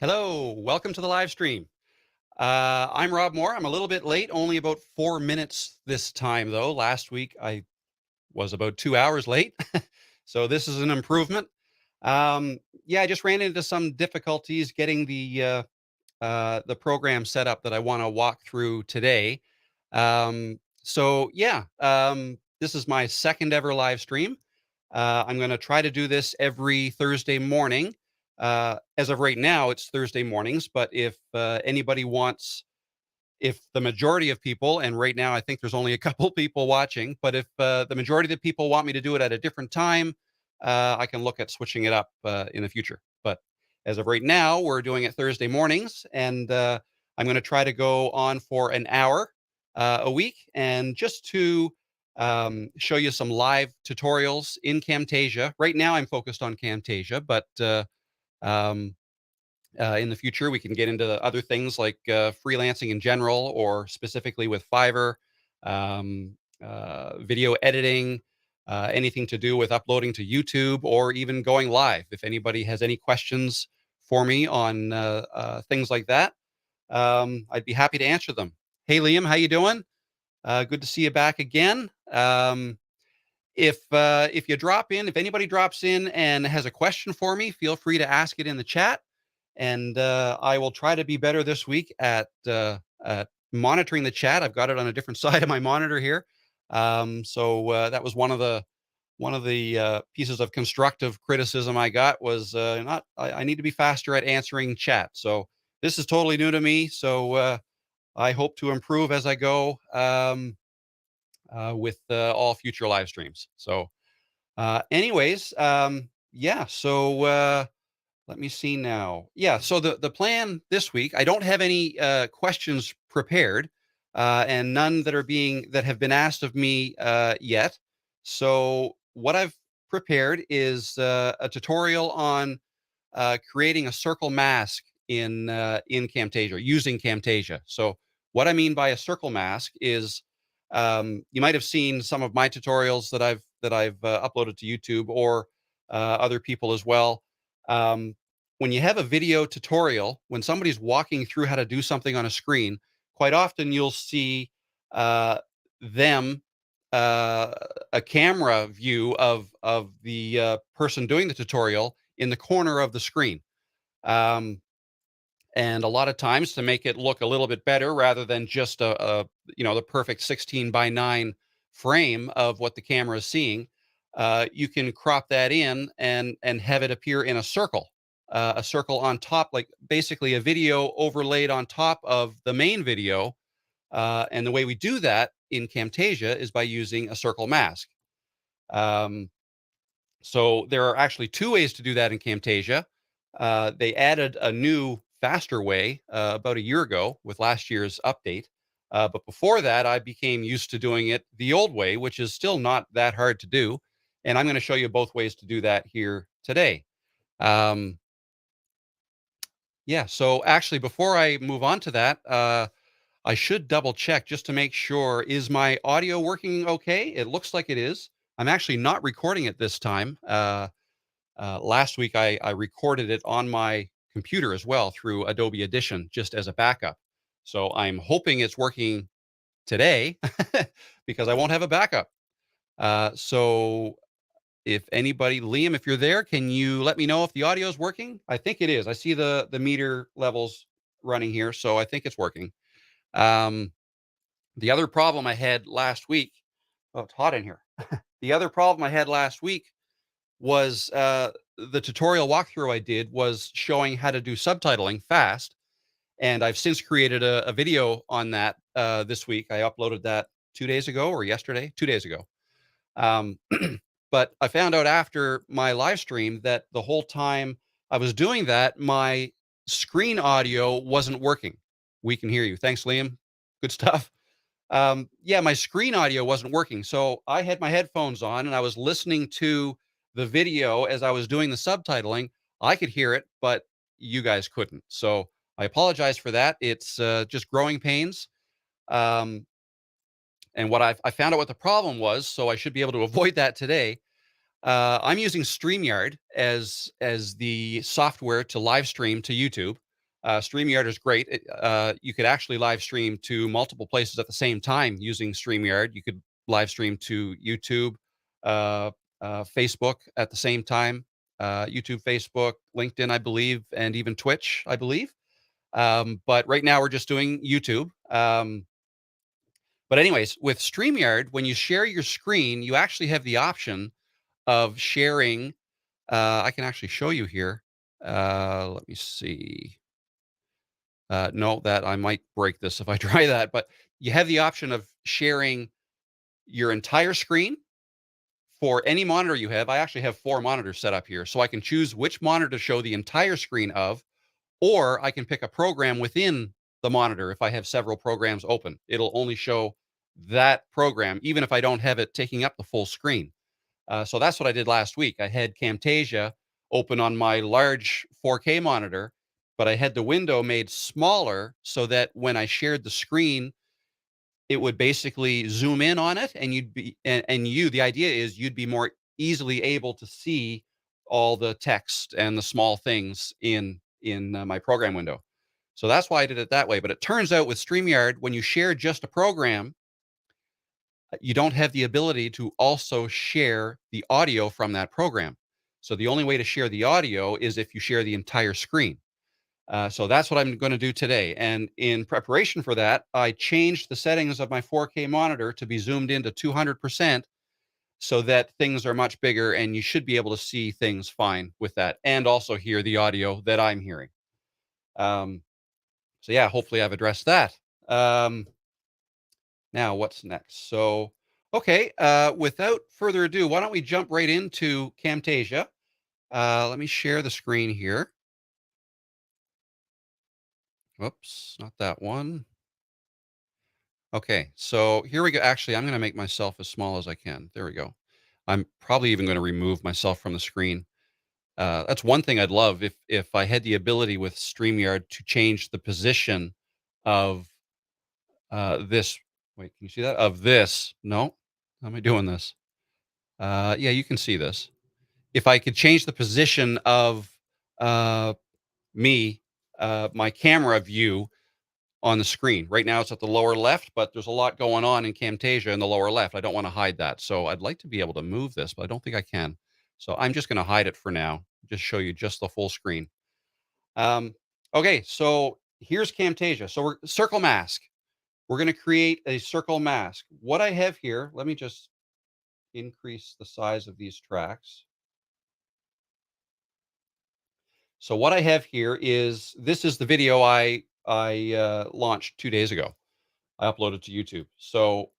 Hello, welcome to the live stream. I'm Rob Moore. I'm a little bit late, only about 4 minutes this time, though. Last week I was about 2 hours late, so this is an improvement. Yeah, I just ran into some difficulties getting the program set up that I want to walk through today. This is my second ever live stream. I'm going to try to do this every Thursday morning. As of right now, it's Thursday mornings, but if anybody wants, if the majority of people, and right now I think there's only a couple people watching, but if the majority of the people want me to do it at a different time, I can look at switching it up in the future. But as of right now, we're doing it Thursday mornings, and I'm going to try to go on for an hour a week, and just to show you some live tutorials in Camtasia. Right now, I'm focused on Camtasia, but um, in the future, we can get into other things like freelancing in general, or specifically with Fiverr, video editing, anything to do with uploading to YouTube, or even going live. If anybody has any questions for me on things like that, I'd be happy to answer them. Hey, Liam, how you doing? Good to see you back again. If you drop in, if anybody drops in and has a question for me, feel free to ask it in the chat, and I will try to be better this week at monitoring the chat. I've got it on a different side of my monitor here, so that was one of the pieces of constructive criticism I got was not. I need to be faster at answering chat. So this is totally new to me. So I hope to improve as I go with all future live streams. So, anyways, yeah. So let me see now. Yeah. So the plan this week, I don't have any questions prepared, and none that have been asked of me yet. So what I've prepared is a tutorial on creating a circle mask in Camtasia, using Camtasia. So what I mean by a circle mask is you might have seen some of my tutorials that I've uploaded to YouTube, or other people as well. Um, when you have a video tutorial, when somebody's walking through how to do something on a screen, quite often you'll see uh, them a camera view of the person doing the tutorial in the corner of the screen. Um, and a lot of times, to make it look a little bit better, rather than just the perfect 16 by 9 frame of what the camera is seeing, you can crop that in and have it appear in a circle on top, like basically a video overlaid on top of the main video. And the way we do that in Camtasia is by using a circle mask. Um, so there are actually two ways to do that in Camtasia. They added a new, faster way about a year ago with last year's update. But before that, I became used to doing it the old way, which is still not that hard to do. And I'm going to show you both ways to do that here today. Um, yeah, so actually, before I move on to that, I should double check just to make sure. Is my audio working okay? It looks like it is. I'm actually not recording it this time. Last week, I recorded it on my computer as well through Adobe Audition, just as a backup. So I'm hoping it's working today because I won't have a backup. So if anybody, Liam, if you're there, can you let me know if the audio is working? I think it is. I see the meter levels running here, so I think it's working. Um, the other problem I had last week. Oh, it's hot in here. The other problem I had last week was the tutorial walkthrough I did was showing how to do subtitling fast. And I've since created a video on that this week. I uploaded that 2 days ago, or yesterday, 2 days ago. Um, but I found out after my live stream that the whole time I was doing that, my screen audio wasn't working. We can hear you. Thanks, Liam. Good stuff. Yeah, my screen audio wasn't working. So I had my headphones on and I was listening to the video as I was doing the subtitling. I could hear it, but you guys couldn't. So I apologize for that. It's just growing pains. Um, and I found out what the problem was, so I should be able to avoid that today. I'm using StreamYard as the software to live stream to YouTube. StreamYard is great. You could actually live stream to multiple places at the same time using StreamYard. You could live stream to YouTube, uh, Facebook at the same time. YouTube, Facebook, LinkedIn, I believe, and even Twitch, I believe. But right now we're just doing YouTube. But anyways, with StreamYard, when you share your screen, you actually have the option of sharing. I can actually show you here. Let me see. No, that I might break this if I try that, but you have the option of sharing your entire screen for any monitor you have. I actually have 4 monitors set up here, so I can choose which monitor to show the entire screen of, or I can pick a program within the monitor. If I have several programs open, it'll only show that program, even if I don't have it taking up the full screen. So that's what I did last week. I had Camtasia open on my large 4K monitor, but I had the window made smaller so that when I shared the screen, it would basically zoom in on it, and the idea is you'd be more easily able to see all the text and the small things in my program window. So that's why I did it that way. But it turns out with StreamYard, when you share just a program, you don't have the ability to also share the audio from that program. So the only way to share the audio is if you share the entire screen. So that's what I'm going to do today. And in preparation for that, I changed the settings of my 4K monitor to be zoomed into 200% so that things are much bigger and you should be able to see things fine with that and also hear the audio that I'm hearing. Um, so yeah, hopefully I've addressed that. Now what's next? So, okay, without further ado, why don't we jump right into Camtasia? Let me share the screen here. Whoops, not that one. Okay, so here we go. Actually, I'm going to make myself as small as I can. There we go. I'm probably even going to remove myself from the screen. That's one thing I'd love if I had the ability with StreamYard to change the position of this. Wait, can you see that? Of this? No, how am I doing this? Yeah, you can see this. If I could change the position of uh, me, my camera view on the screen. Right now it's at the lower left, but there's a lot going on in Camtasia in the lower left. I don't want to hide that. So I'd like to be able to move this, but I don't think I can. So I'm just going to hide it for now. Just show you just the full screen. Um, okay, so here's Camtasia. So we're circle mask. We're going to create a circle mask. What I have here, let me just increase the size of these tracks. So what I have here is this is the video I launched 2 days ago. I uploaded to YouTube. So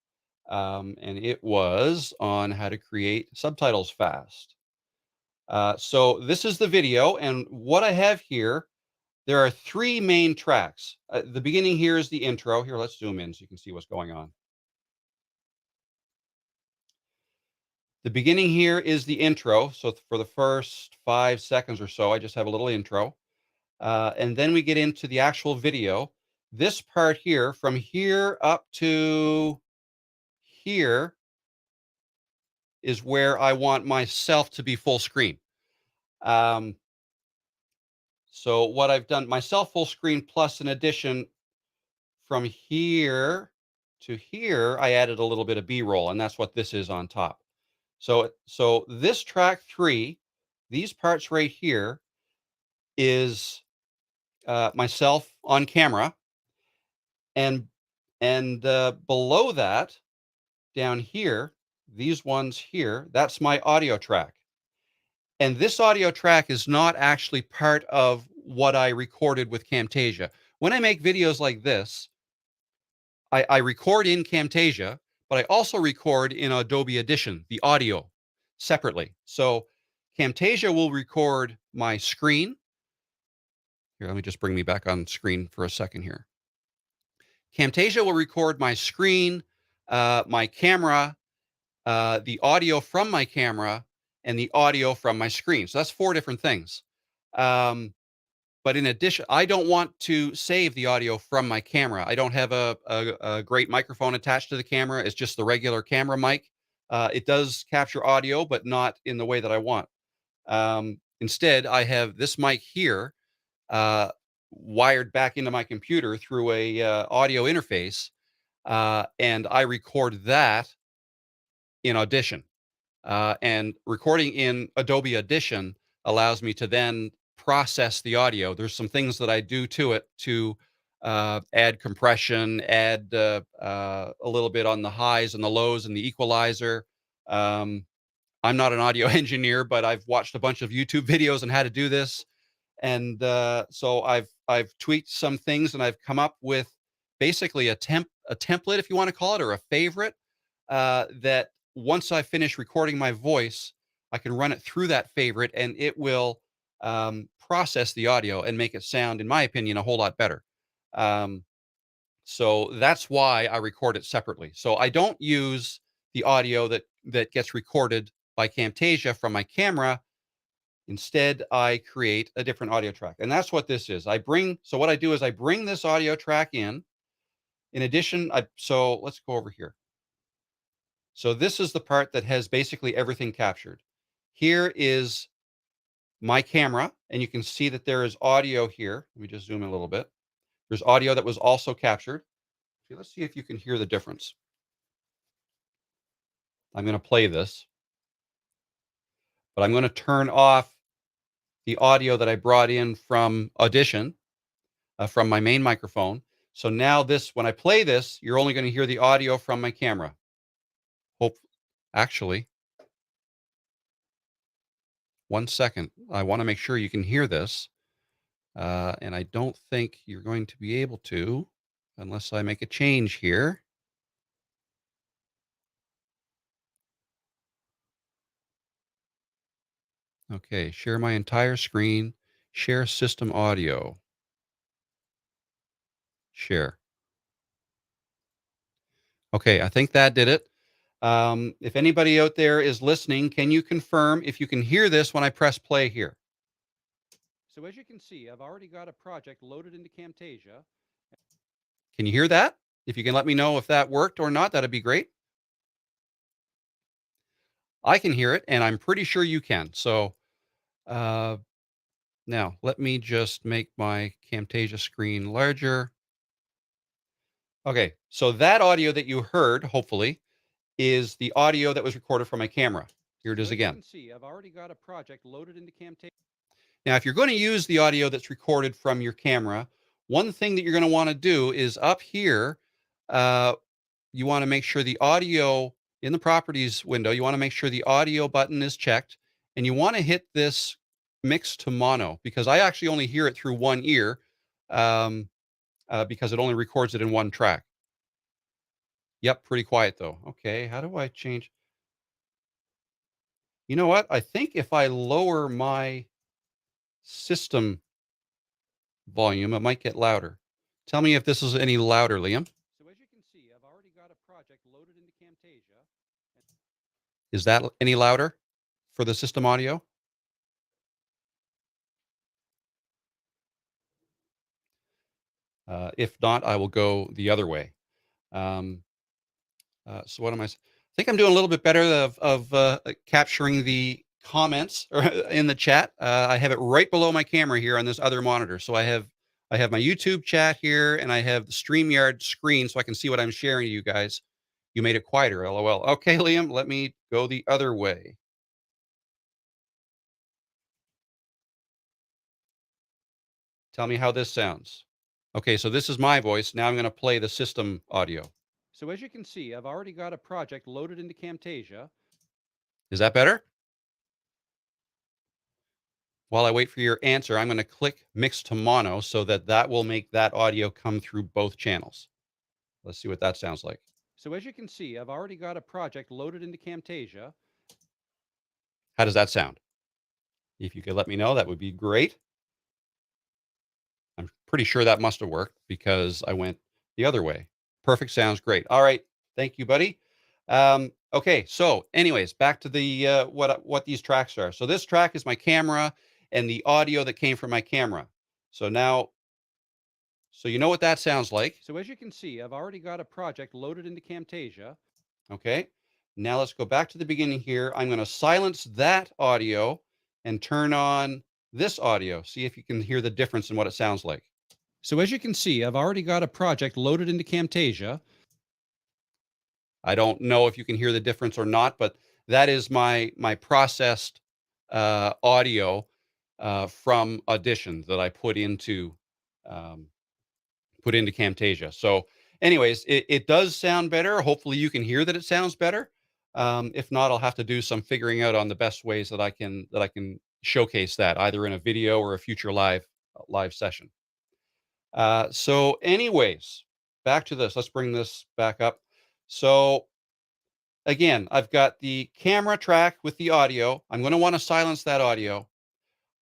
and it was on how to create subtitles fast. So this is the video, and what I have here, there are 3 main tracks. The beginning here is the intro. Here, let's zoom in so you can see what's going on. The beginning here is the intro. So for the first 5 seconds or so, I just have a little intro. And then we get into the actual video. This part here, from here up to here, is where I want myself to be full screen. Um, so what I've done, myself full screen plus in addition from here to here, I added a little bit of B-roll, and that's what this is on top. So this track 3, these parts right here is myself on camera, and below that, down here, these ones here, that's my audio track. And this audio track is not actually part of what I recorded with Camtasia. When I make videos like this, I record in Camtasia, but I also record in Adobe Audition, the audio, separately. So Camtasia will record my screen. Here, let me just bring me back on screen for a second here. Camtasia will record my screen, my camera, the audio from my camera, and the audio from my screen. So that's 4 different things. But in addition, I don't want to save the audio from my camera. I don't have a great microphone attached to the camera. It's just the regular camera mic. It does capture audio, but not in the way that I want. Instead, I have this mic here, uh, wired back into my computer through a audio interface, and I record that in Audition. And recording in Adobe Audition allows me to then process the audio. There's some things that I do to it to add compression, add a little bit on the highs and the lows and the equalizer. Um, I'm not an audio engineer, but I've watched a bunch of YouTube videos on how to do this, and so I've tweaked some things, and I've come up with basically a template, if you want to call it, or a favorite, that once I finish recording my voice, I can run it through that favorite, and it will process the audio and make it sound, in my opinion, a whole lot better. Um, so that's why I record it separately. So I don't use the audio that gets recorded by Camtasia from my camera. Instead, I create a different audio track. And that's what this is. So what I do is I bring this audio track in. In addition, so let's go over here. So this is the part that has basically everything captured. Here is my camera, and you can see that there is audio here. Let me just zoom in a little bit. There's audio that was also captured. Okay, let's see if you can hear the difference. I'm going to play this, but I'm going to turn off the audio that I brought in from Audition, from my main microphone. So now when I play this, you're only going to hear the audio from my camera. Hope, actually, one second. I want to make sure you can hear this. And I don't think you're going to be able to unless I make a change here. Okay, share my entire screen, share system audio, share. Okay, I think that did it. If anybody out there is listening, can you confirm if you can hear this when I press play here? So as you can see, I've already got a project loaded into Camtasia. Can you hear that? If you can let me know if that worked or not, that'd be great. I can hear it, and I'm pretty sure you can. So uh, now let me just make my Camtasia screen larger. Okay, so that audio that you heard, hopefully, is the audio that was recorded from my camera. Here it is again. You can see, I've already got a project loaded into Camtasia. Now, if you're going to use the audio that's recorded from your camera, one thing that you're going to want to do is up here, uh, you want to make sure the audio in the properties window, you want to make sure the audio button is checked, and you want to hit this mix to mono, because I actually only hear it through one ear, because it only records it in one track. Yep, pretty quiet though. Okay, how do I change? You know what? I think if I lower my system volume, it might get louder. Tell me if this is any louder, Liam. So as you can see, I've already got a project loaded into Camtasia. Is that any louder for the system audio? If not, I will go the other way. Um, so what am I? I think I'm doing a little bit better of capturing the comments or in the chat. I have it right below my camera here on this other monitor. So I have my YouTube chat here, and I have the StreamYard screen, so I can see what I'm sharing to you guys. You made it quieter, LOL. Okay, Liam, let me go the other way. Tell me how this sounds. Okay, so this is my voice. Now I'm going to play the system audio. So as you can see, I've already got a project loaded into Camtasia. Is that better? While I wait for your answer, I'm going to click Mix to Mono so that will make that audio come through both channels. Let's see what that sounds like. So as you can see, I've already got a project loaded into Camtasia. How does that sound? If you could let me know, that would be great. I'm pretty sure that must have worked because I went the other way. Perfect. Sounds great. All right. Thank you, buddy. Okay. So anyways, back to the what these tracks are. So this track is my camera and the audio that came from my camera. So now, so you know what that sounds like. So as you can see, I've already got a project loaded into Camtasia. Okay. Now let's go back to the beginning here. I'm going to silence that audio and turn on this audio. See if you can hear the difference in what it sounds like. So as you can see, I've already got a project loaded into Camtasia. I don't know if you can hear the difference or not, but that is my processed audio from auditions that I um, put into Camtasia. So, anyways, it does sound better. Hopefully, you can hear that it sounds better. If not, I'll have to do some figuring out on the best ways that I can showcase that either in a video or a future live session. So, anyways, back to this. Let's bring this back up. So, again, I've got the camera track with the audio. I'm going to want to silence that audio.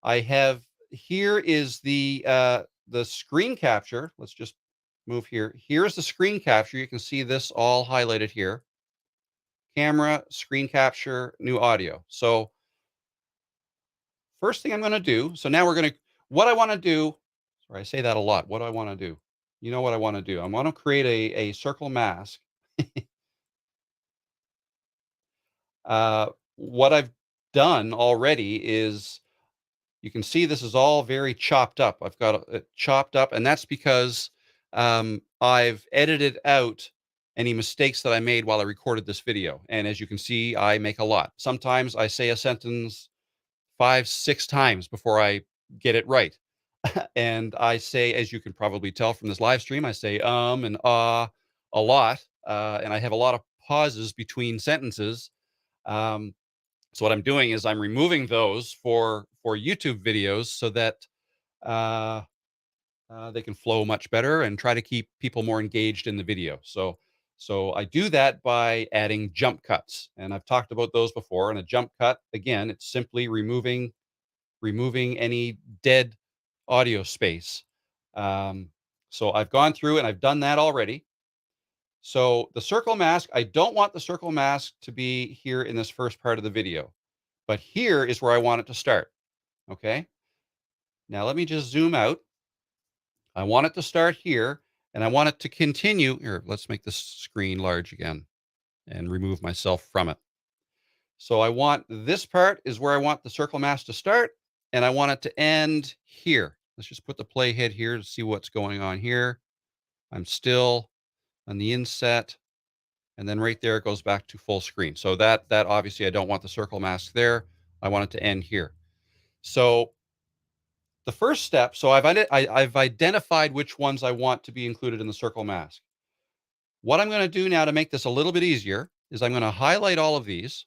I have here is the screen capture. Let's just move here. Here's the screen capture. You can see this all highlighted here. Camera, screen capture, new audio. So first thing I'm going to do. So now what I want to do. Sorry, I say that a lot. What do I want to do? You know what I want to do? I want to create a circle mask. What I've done already is you can see this is all very chopped up. I've got it chopped up, and that's because I've edited out any mistakes that I made while I recorded this video. And as you can see, I make a lot. Sometimes I say a sentence 5, 6 times before I get it right. And I say, as you can probably tell from this live stream, I say and a lot, and I have a lot of pauses between sentences. Um, so what I'm doing is I'm removing those for YouTube videos so that uh, they can flow much better and try to keep people more engaged in the video. So I do that by adding jump cuts, and I've talked about those before. And a jump cut, again, it's simply removing any dead audio space. Um, so I've gone through and I've done that already. So the circle mask, I don't want the circle mask to be here in this first part of the video, but here is where I want it to start. Okay. Now let me just zoom out. I want it to start here and I want it to continue. Here, let's make this screen large again and remove myself from it. So I want this part is where I want the circle mask to start, and I want it to end here. Let's just put the playhead here to see what's going on here. I'm still on the inset, and then right there it goes back to full screen. So that obviously I don't want the circle mask there. I want it to end here. So the first step, so I've identified which ones I want to be included in the circle mask. What I'm going to do now to make this a little bit easier is I'm going to highlight all of these.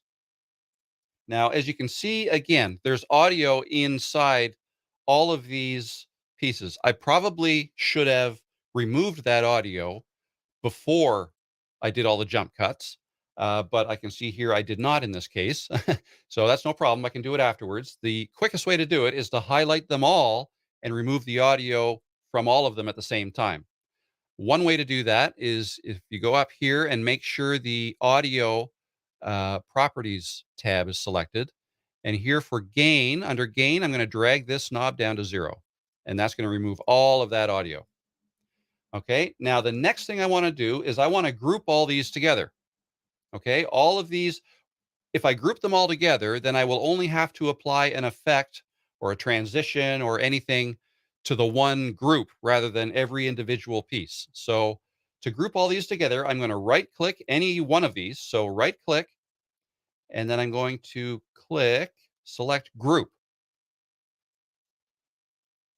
Now, as you can see, again, there's audio inside all of these pieces. I probably should have removed that audio before I did all the jump cuts, but I can see here I did not in this case. So that's no problem. I can do it afterwards. The quickest way to do it is to highlight them all and remove the audio from all of them at the same time. One way to do that is if you go up here and make sure the audio properties tab is selected. And here for gain, under gain, I'm going to drag this knob down to 0. And that's going to remove all of that audio. Okay, now the next thing I want to do is I want to group all these together. Okay, all of these, if I group them all together, then I will only have to apply an effect or a transition or anything to the one group rather than every individual piece. So to group all these together, I'm going to right click any one of these. So right click, and then I'm going to select group.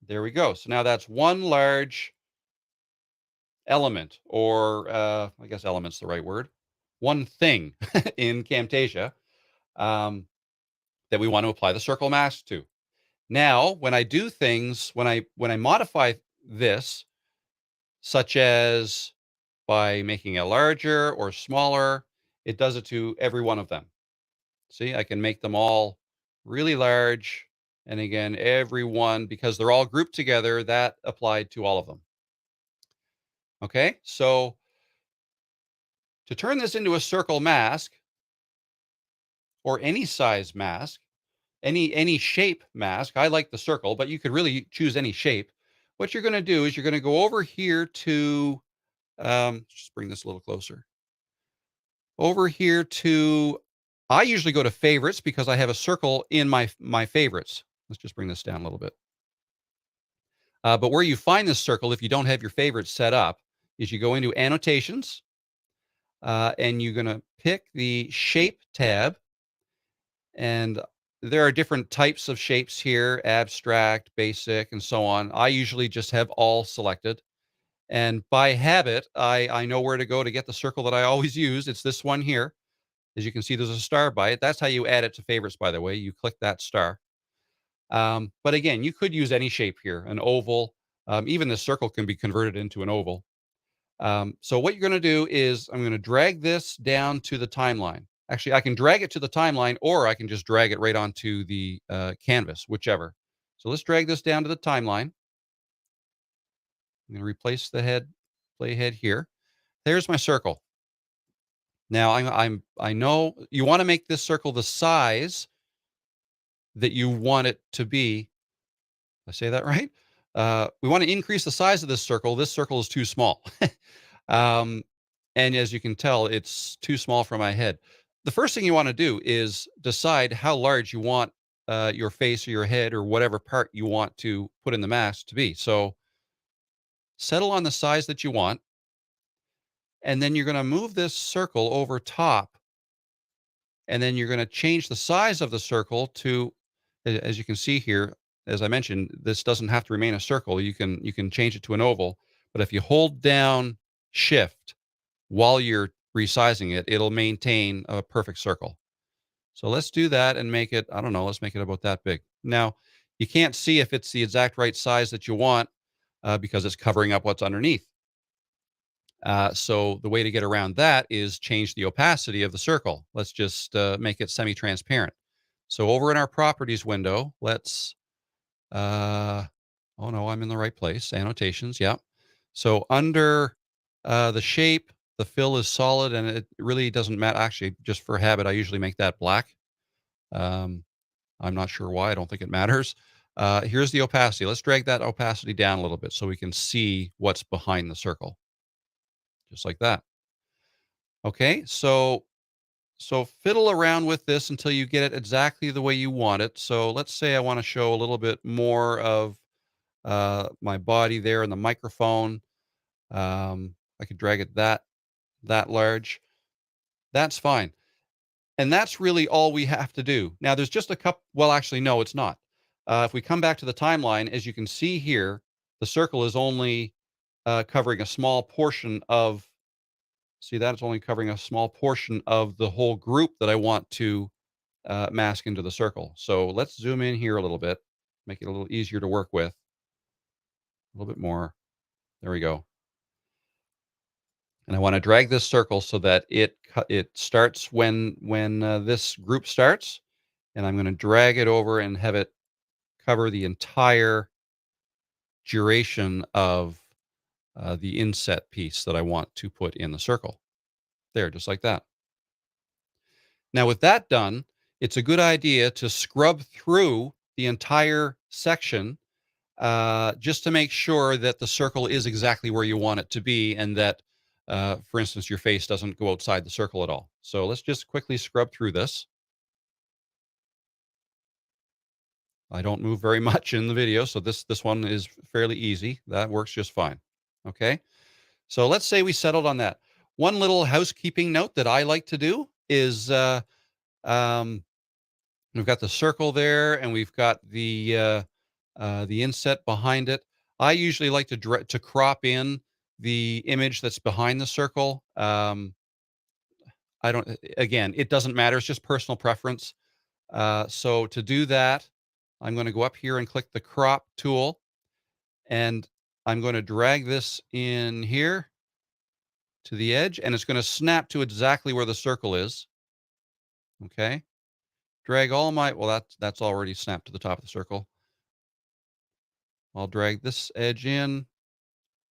There we go. So now that's one large element, or I guess element's the right word, one thing in Camtasia that we want to apply the circle mask to. Now, when I do things, when I modify this, such as by making it larger or smaller, it does it to every one of them. See, I can make them all really large. And again, every one, because they're all grouped together, that applied to all of them. Okay, so to turn this into a circle mask or any size mask, any shape mask, I like the circle, but you could really choose any shape. What you're going to do is you're going to go over here to, just bring this a little closer. Over here to, I usually go to favorites because I have a circle in my favorites. Let's just bring this down a little bit. But where you find this circle, if you don't have your favorites set up, is you go into Annotations, and you're going to pick the Shape tab. And there are different types of shapes here: abstract, basic, and so on. I usually just have all selected. And by habit, I know where to go to get the circle that I always use. It's this one here. As you can see, there's a star by it. That's how you add it to favorites, by the way. You click that star. But again, you could use any shape here, an oval. Even the circle can be converted into an oval. So what you're going to do is I'm going to drag this down to the timeline. Actually, I can drag it to the timeline, or I can just drag it right onto the canvas, whichever. So let's drag this down to the timeline. I'm going to replace the playhead here. There's my circle. Now I know you want to make this circle the size that you want it to be. Did I say that right? We want to increase the size of this circle. This circle is too small. um, and as you can tell, it's too small for my head. The first thing you want to do is decide how large you want your face or your head or whatever part you want to put in the mask to be. So settle on the size that you want. And then you're going to move this circle over top, and then you're going to change the size of the circle to, as you can see here, as I mentioned, this doesn't have to remain a circle. You can change it to an oval, but if you hold down Shift while you're resizing it, it'll maintain a perfect circle. So let's do that and make it, I don't know, let's make it about that big. Now, you can't see if it's the exact right size that you want because it's covering up what's underneath. So the way to get around that is change the opacity of the circle. Let's just make it semi-transparent. So over in our properties window, let's, oh no, I'm in the right place. Annotations, yeah. So under the shape, the fill is solid, and it really doesn't matter. Actually, just for habit, I usually make that black. Um, I'm not sure why. I don't think it matters. Here's the opacity. Let's drag that opacity down a little bit so we can see what's behind the circle. Just like that. Okay, so fiddle around with this until you get it exactly the way you want it. So let's say I want to show a little bit more of my body there and the microphone. I could drag it that large. That's fine. And that's really all we have to do. Now there's just a couple, well, actually, no, it's not. If we come back to the timeline, as you can see here, the circle is only covering a small portion of, see that? It's only covering a small portion of the whole group that I want to mask into the circle. So let's zoom in here a little bit, make it a little easier to work with. A little bit more. There we go. And I want to drag this circle so that it starts when this group starts, and I'm going to drag it over and have it cover the entire duration of the inset piece that I want to put in the circle. There, just like that. Now, with that done, it's a good idea to scrub through the entire section just to make sure that the circle is exactly where you want it to be, and that, for instance, your face doesn't go outside the circle at all. So let's just quickly scrub through this. I don't move very much in the video, so this one is fairly easy. That works just fine. Okay, so let's say we settled on that. One little housekeeping note that I like to do is um, we've got the circle there, and we've got the inset behind it. I usually like to crop in the image that's behind the circle. I don't. Again, it doesn't matter. It's just personal preference. So to do that, I'm going to go up here and click the crop tool, and I'm going to drag this in here to the edge, and it's going to snap to exactly where the circle is. Okay. Drag all my, well, that's already snapped to the top of the circle. I'll drag this edge in,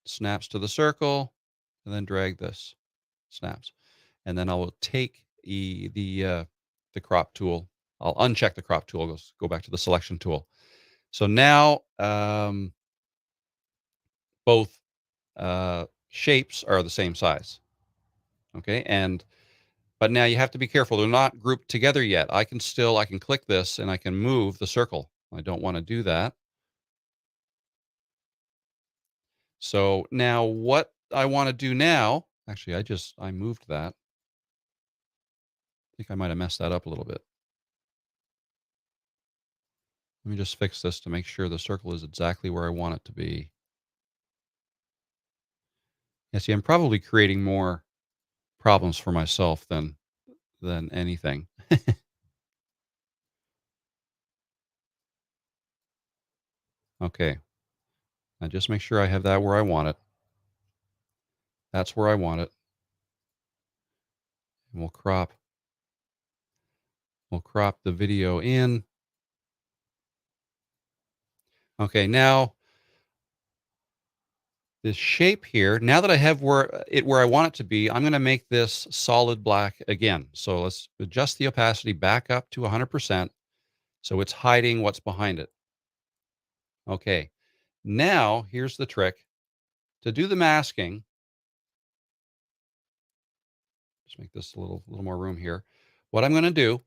snaps to the circle, and then drag this, snaps. And then I will take the crop tool. I'll uncheck the crop tool, go back to the selection tool. So now both shapes are the same size. Okay, but now you have to be careful. They're not grouped together yet. I can click this and I can move the circle. I don't want to do that. So now what I want to do now, actually, I moved that. I think I might have messed that up a little bit. Let me just fix this to make sure the circle is exactly where I want it to be. Yeah, see, I'm probably creating more problems for myself than anything. Okay. Now just make sure I have that where I want it. That's where I want it. And we'll crop the video in. Okay, now this shape here, now that I have where I want it to be, I'm going to make this solid black again. So let's adjust the opacity back up to 100%. So it's hiding what's behind it. Okay. Now here's the trick. To do the masking, just make this a little more room here. What I'm going to do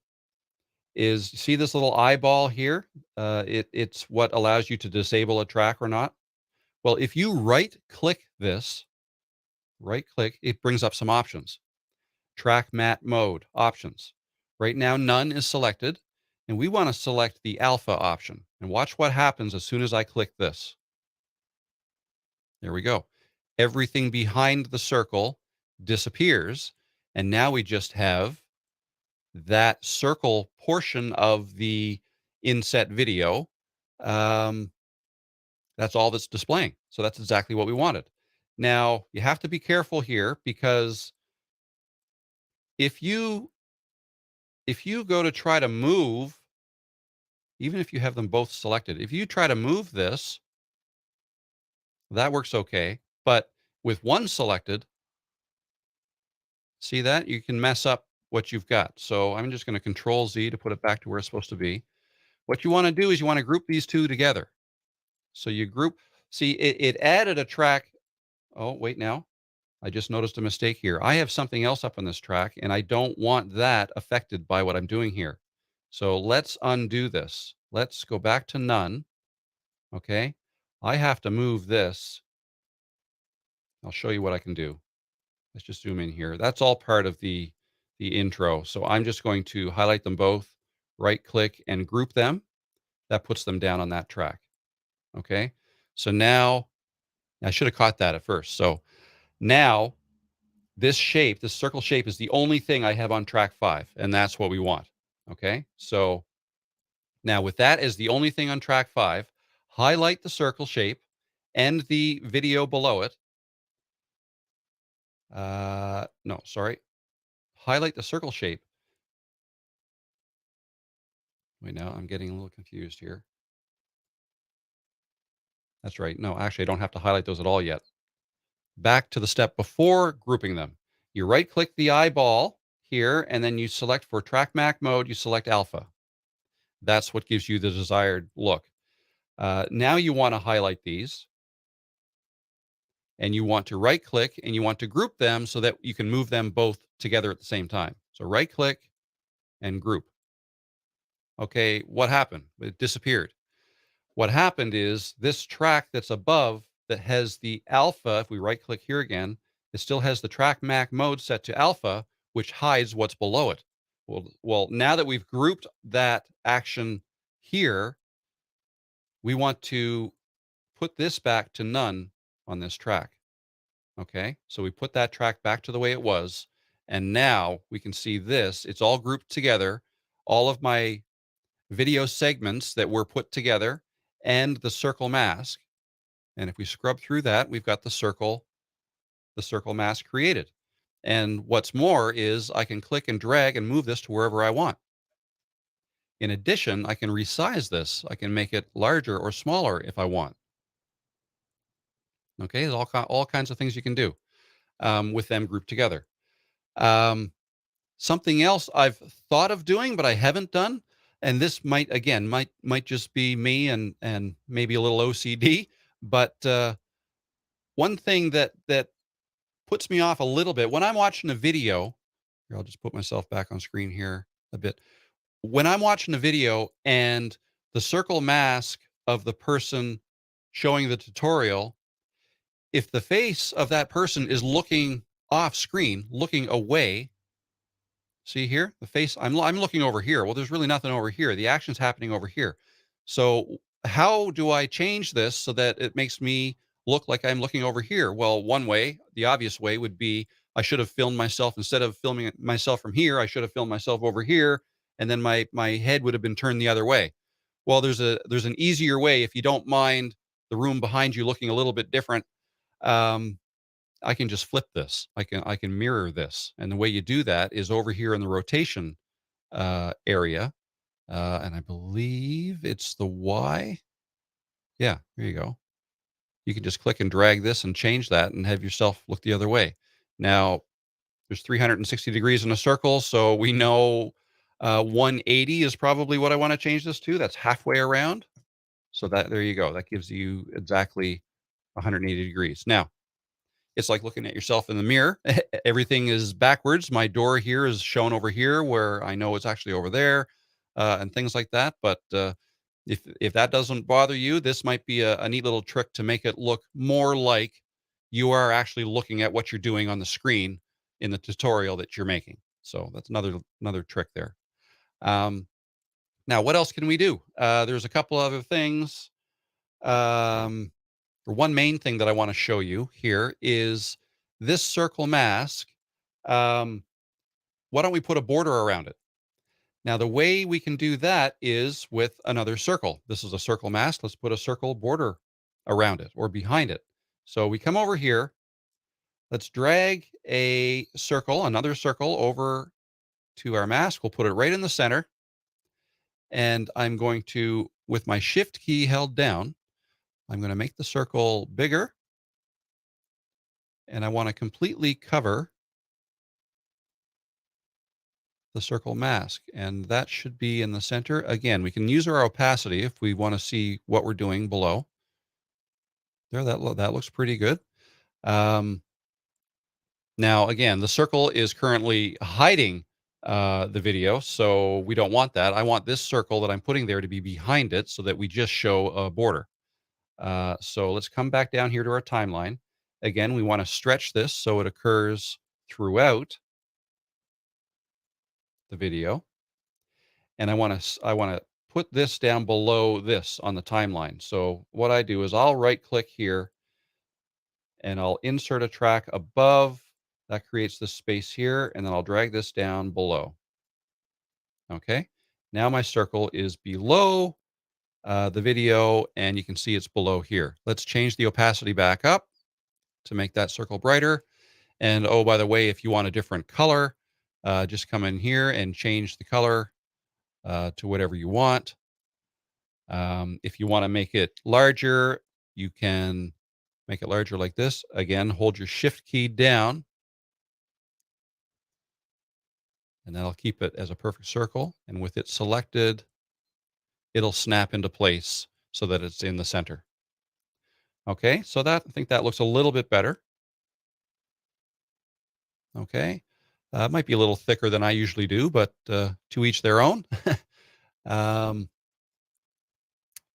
is see this little eyeball here. It's what allows you to disable a track or not. Well, if you right click, it brings up some options. Track matte mode options. Right now, none is selected, and we want to select the alpha option. And watch what happens as soon as I click this. There we go. Everything behind the circle disappears, and now we just have that circle portion of the inset video. Um, that's all that's displaying. So that's exactly what we wanted. Now, you have to be careful here because if you if you go to try to move, even if you have them both selected, if you try to move this, that works okay. But with one selected, see that? You can mess up what you've got. So I'm just going to Control Z to put it back to where it's supposed to be. What you want to do is you want to group these two together. So you group, see, it added a track. Oh, wait now. I just noticed a mistake here. I have something else up on this track, and I don't want that affected by what I'm doing here. So let's undo this. Let's go back to none. Okay. I have to move this. I'll show you what I can do. Let's just zoom in here. That's all part of the intro. So I'm just going to highlight them both, right click and group them. That puts them down on that track. Okay. So now I should have caught that at first. So now this shape, this circle shape is the only thing I have on track 5, and that's what we want. Okay. So now with that as the only thing on track 5, highlight the circle shape and the video below it. No, sorry. Highlight the circle shape. Wait, now I'm getting a little confused here. That's right. No, actually, I don't have to highlight those at all yet. Back to the step before grouping them. You right click the eyeball here, and then you select for track Mac mode, you select alpha. That's what gives you the desired look. Now you want to highlight these, and you want to right click and you want to group them so that you can move them both together at the same time. So right click and group. Okay, what happened? It disappeared. What happened is this track that's above that has the alpha, if we right click here again, it still has the track Mac mode set to alpha, which hides what's below it. Well, now that we've grouped that action here, we want to put this back to none on this track. Okay, so we put that track back to the way it was. And now we can see this, it's all grouped together. All of my video segments that were put together and the circle mask. And if we scrub through that, we've got the circle mask created. And what's more is I can click and drag and move this to wherever I want. In addition, I can resize this. I can make it larger or smaller if I want. Okay, there's all kinds of things you can do with them grouped together. Something else I've thought of doing, but I haven't done, and this might just be me and maybe a little OCD, but one thing that puts me off a little bit when I'm watching a video. Here, I'll just put myself back on screen here a bit. When I'm watching a video and the circle mask of the person showing the tutorial if the face of that person is looking off screen, looking away, see here, the face, I'm looking over here. Well, there's really nothing over here. The action's happening over here. So how do I change this so that it makes me look like I'm looking over here? Well, one way, the obvious way would be I should have filmed myself instead of filming myself from here. I should have filmed myself over here, and then my head would have been turned the other way. Well, there's an easier way if you don't mind the room behind you looking a little bit different. Um, I can just flip this. I can mirror this, and the way you do that is over here in the rotation area, and I believe it's the Y. Yeah, there you go. You can just click and drag this and change that, and have yourself look the other way. Now there's 360 degrees in a circle, so we know 180 is probably what I want to change this to. That's halfway around. So that there you go. That gives you exactly 180 degrees. Now it's like looking at yourself in the mirror. Everything is backwards. My door here is shown over here where I know it's actually over there, and things like that. But if that doesn't bother you, this might be a neat little trick to make it look more like you are actually looking at what you're doing on the screen in the tutorial that you're making. So that's another trick there. Um, Now, what else can we do? There's a couple other things. Um, One main thing that I want to show you here is this circle mask. Um, why don't we put a border around it? Now, the way we can do that is with another circle. This is a circle mask. Let's put a circle border around it or behind it. So we come over here. Let's drag a circle, another circle over to our mask. We'll put it right in the center. And I'm going to, with my shift key held down, I'm going to make the circle bigger. And I want to completely cover the circle mask, and that should be in the center. Again, we can use our opacity if we want to see what we're doing below. There, that looks pretty good. Um, Now, again, the circle is currently hiding the video, so we don't want that. I want this circle that I'm putting there to be behind it so that we just show a border. So let's come back down here to our timeline. Again, we want to stretch this so it occurs throughout the video. And I want to put this down below this on the timeline. So what I do is I'll right click here and I'll insert a track above. That creates this space here, and then I'll drag this down below. Okay. Now my circle is below the video, and you can see it's below here. Let's change the opacity back up to make that circle brighter. And oh, by the way, if you want a different color, just come in here and change the color to whatever you want. If you want to make it larger, you can make it larger like this. Again, hold your shift key down, and that'll keep it as a perfect circle. And with it selected, it'll snap into place so that it's in the center. Okay, so I think that looks a little bit better. Okay, it might be a little thicker than I usually do, but to each their own. um,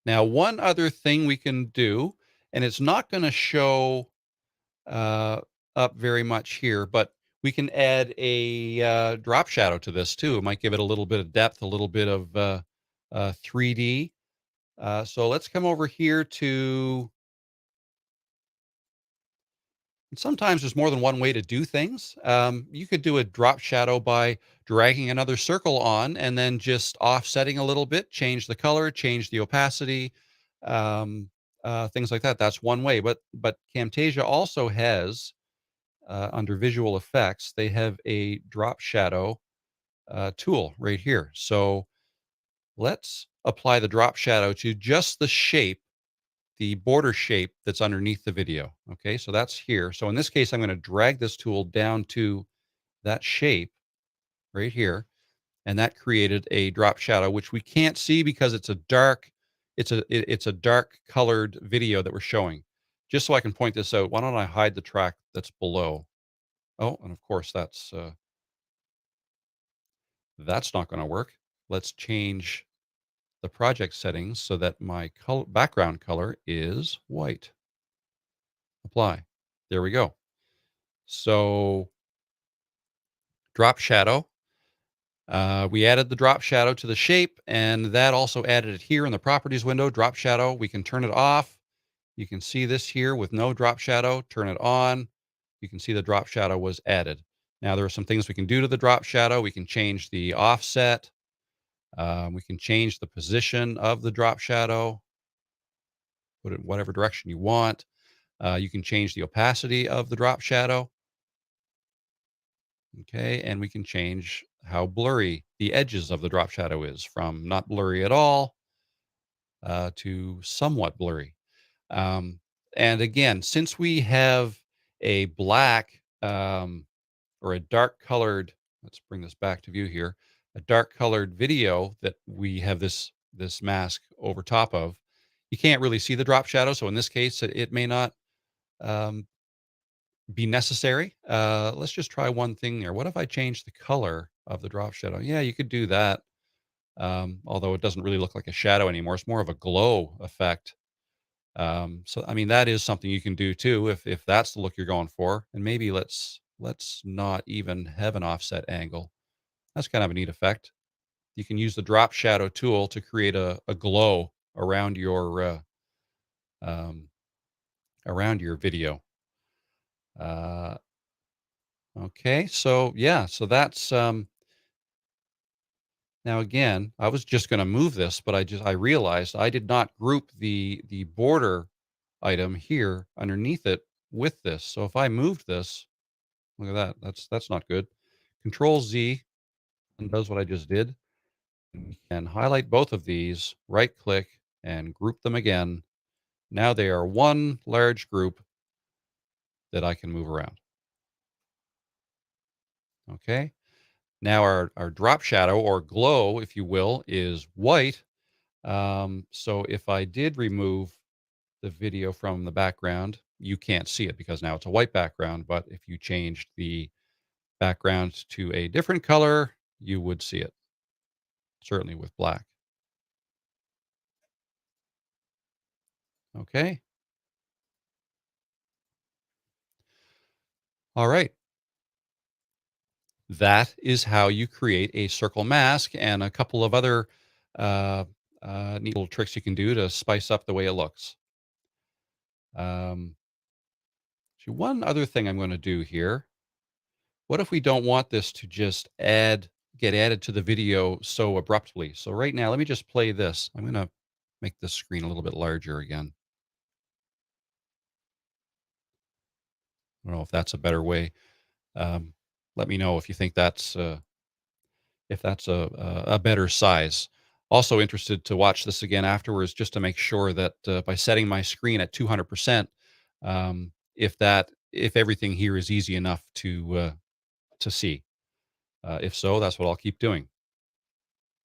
Now, one other thing we can do, and it's not going to show uh, up very much here, but we can add a drop shadow to this too. It might give it a little bit of depth, a little bit of 3D. So let's come over here to, sometimes there's more than one way to do things. You could do a drop shadow by dragging another circle on and then just offsetting a little bit, change the color, change the opacity, um, things like that. That's one way. But Camtasia also has under visual effects, they have a drop shadow tool right here. So let's apply the drop shadow to just the shape, the border shape that's underneath the video. Okay, so that's here. So in this case, I'm going to drag this tool down to that shape right here. And that created a drop shadow, which we can't see because it's a dark, it's a dark colored video that we're showing. Just so I can point this out, why don't I hide the track that's below? Oh, and of course that's not going to work. Let's change the project settings so that my background color is white. apply. There we go. So drop shadow. We added the drop shadow to the shape, and that also added it here in the properties window. Drop shadow, we can turn it off. You can see this here with no drop shadow. Turn it on. You can see the drop shadow was added. Now there are some things we can do to the drop shadow. We can change the offset. We can change the position of the drop shadow, put it in whatever direction you want. You can change the opacity of the drop shadow. Okay, and we can change how blurry the edges of the drop shadow is, from not blurry at all to somewhat blurry. Um, and again, since we have a black or a dark colored, let's bring this back to view here, a dark colored video that we have this mask over top of, you can't really see the drop shadow. So in this case, it may not um, be necessary. Let's just try one thing there. What if I change the color of the drop shadow? Yeah, you could do that. Although it doesn't really look like a shadow anymore. It's more of a glow effect. So I mean that is something you can do too if that's the look you're going for. And maybe let's not even have an offset angle. That's kind of a neat effect. You can use the drop shadow tool to create a glow um, around your video. Uh, okay, so yeah, so that's now again, I was just going to move this, but I realized I did not group the border item here underneath it with this. So if I moved this, look at that. That's not good. Control Z and does what I just did. And highlight both of these, right click and group them again. Now they are one large group that I can move around. Okay. Now our drop shadow or glow, if you will, is white. So if I did remove the video from the background, you can't see it because now it's a white background. But if you changed the background to a different color, you would see it, certainly with black. Okay. All right. That is how you create a circle mask and a couple of other uh, neat little tricks you can do to spice up the way it looks. Um, so one other thing I'm going to do here. What if we don't want this to just get added to the video so abruptly? So right now, let me just play this. I'm going to make this screen a little bit larger again. I don't know if that's a better way. Um, Let me know if you think that's a better size. Also interested to watch this again afterwards, just to make sure that by setting my screen at 200%, if everything here is easy enough to see. If so, that's what I'll keep doing.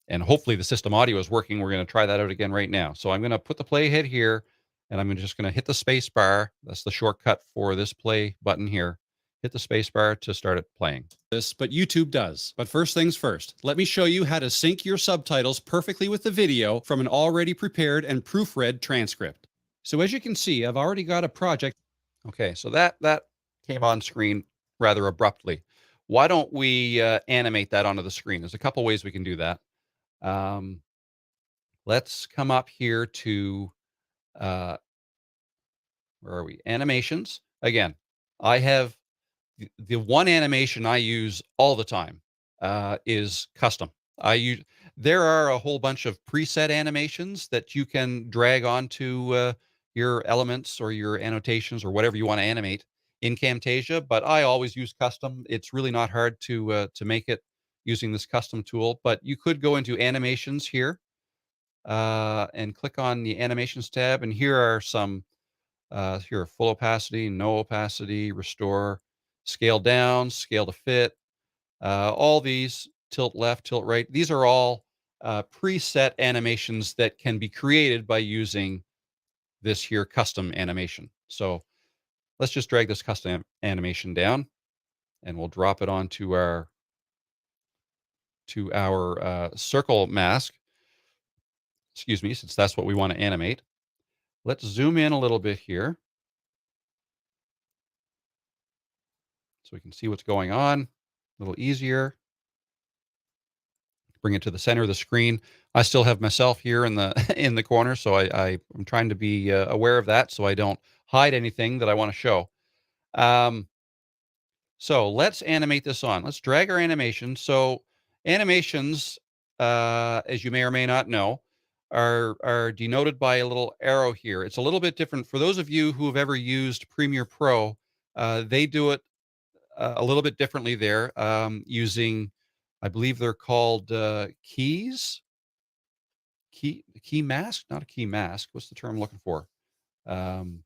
And hopefully the system audio is working. We're going to try that out again right now. So I'm going to put the playhead here, and I'm just going to hit the space bar. That's the shortcut for this play button here. Hit the space bar to start it playing. This, but YouTube does. But first things first, let me show you how to sync your subtitles perfectly with the video from an already prepared and proofread transcript. So as you can see, I've already got a project. Okay, so that came on screen rather abruptly. Why don't we animate that onto the screen? There's a couple ways we can do that. Um, let's come up here to uh, where are we? Animations. Again, I have the one animation I use all the time is custom. I use There are a whole bunch of preset animations that you can drag onto your elements or your annotations or whatever you want to animate in Camtasia, but I always use custom. It's really not hard to make it using this custom tool. But you could go into animations here and click on the animations tab, and here are some here are full opacity, no opacity, restore, scale down, scale to fit. All these tilt left, tilt right. These are all preset animations that can be created by using this here custom animation. So let's just drag this custom animation down, and we'll drop it onto our circle mask. Excuse me, since that's what we want to animate. Let's zoom in a little bit here. so we can see what's going on a little easier. Bring it to the center of the screen. I still have myself here in the in the corner, so I'm trying to be aware of that so I don't hide anything that I want to show. Um, so let's animate this on. Let's drag our animation. So animations, as you may or may not know, are denoted by a little arrow here. It's a little bit different for those of you who have ever used Premiere Pro. They do it a little bit differently there, using, I believe they're called keys, key mask, not a key mask. What's the term I'm looking for? Um,